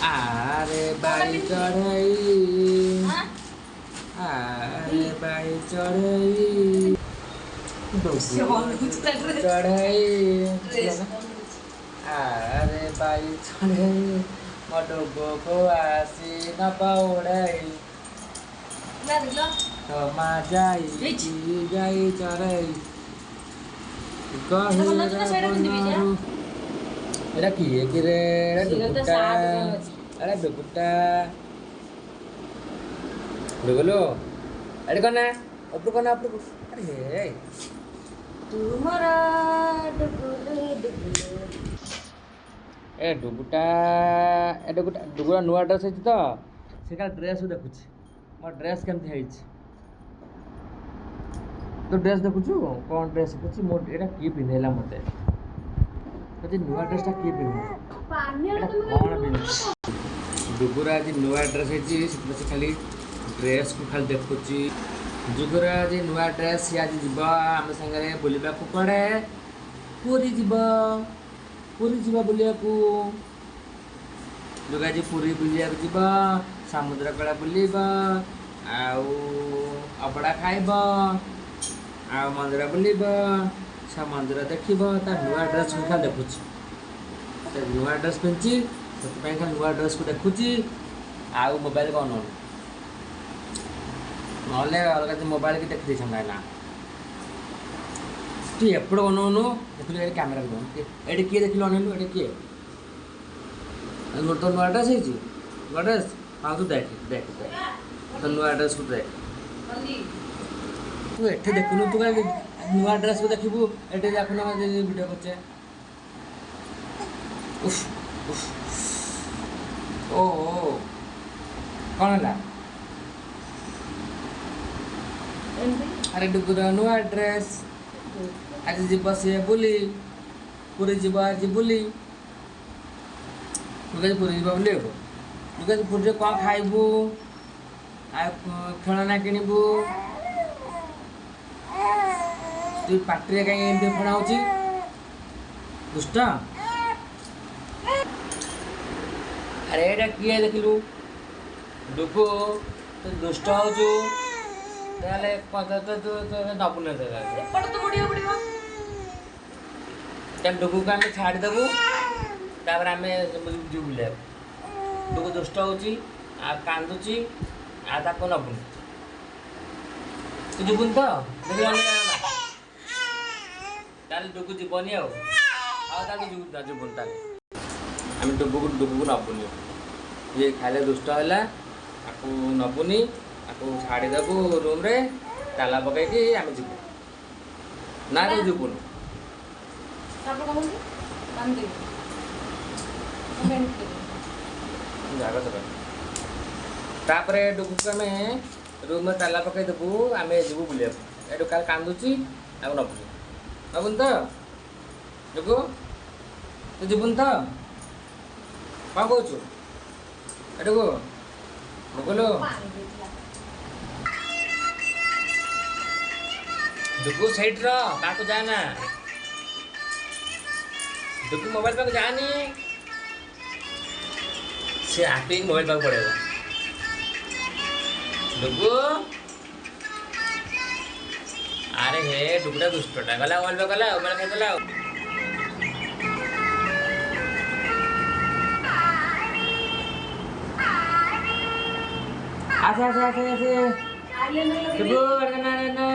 आरे by चढ़ई हाँ? आरे by चढ़ई चढ़ई आरे बाई चढ़ई मडुगो को आसी न पौड़ई क्षमा जाई जाई चढ़ई एरा किए कि रे डुगुटा अरे डुगुटा डुगुलो अरे कौन है ऊपर कौन है ऊपर अरे तुमरा डुगुलु डुगुलु ए डुगुटा डुगुरा नुआ ड्रेस है तो से का ड्रेस देखुची मो ड्रेस केमती है तो ड्रेस देखुछु कौन ड्रेस देखुची मो एटा की पिंधेला मते तो नुआ ड्रेसटा की पिंधे कौन पिंधे डुगुरा आज नुआ ड्रेस है से खाली ड्रेस को खाली देखुची जुगुरा आज नुआ ड्रेस आज जीव आम सागर बुलवा पड़े पूरी जीव पूरी जीव बुलिया जुग आज पूरी बुलिया जीव समुद्र कला बुलब आबड़ा खाइब आ मंदिर बुलब मंदिर देख नुआ ड्रेस को खाली देखुची नुआ ड्रेस पिंधि से खाली नुआ ड्रेस को देखुची आउ मोबाइल को अनौन ना अलग मोबाइल की देखी देना ना तू एपड़ अनौनु देखिलु ये कैमेरा को ये किए देखिलु अनैलु ये किए मोर तो नुआ ड्रेस है नुआ ड्रेस हाँ तू देख देख देख तो नुआ ड्रेस को देख तू एठे देखुनु तू का नुआ ड्रेस को देखिबु एठे देखुनु वीडियो करछे उफ उफ ओ कौन है अरे डुगुरा नुआ ड्रेस आज जीव सी बुली पूरी जीव आज बुली पूरी जीव बुल पूरी कौन खाइबू खेलना किणबू तु पार्टी कहीं फणा हो दुष्ट अरे एटा किए देखिलु डुगु तो दुष्ट हो ताले तो नपुने डुगु को आम छाड़ देबू तापर आम जो बुले डुगु दुष्ट होची आ कांदुची आ ताको नपुने तू जीवन तो ताले डुगु जीवनी जीवन ताले आम डुगु नपुनी ये खाले दुष्ट है आपको नपुनी आपको छाड़देबू रूम रे ताला पकईकि आम जीव ना तो जीवन तापर डुगु को आम रूम में ताला पकईदेबू आम जीव बुलिया ये काल कांदुची आम नपुनी नपुन तो डुगु तू जीवन तो कौन कौचु डुगु डुगुलो डुगु साइड रो काको जाना डुगु मोबाइल पाक जानी से आप ही मोबाइल पाक पड़ेगा डुगु अरे हे डुगुटा दुष्टटा गला मोबाइल पाक गला मोबाइल खाइदेला आसे डुगु ना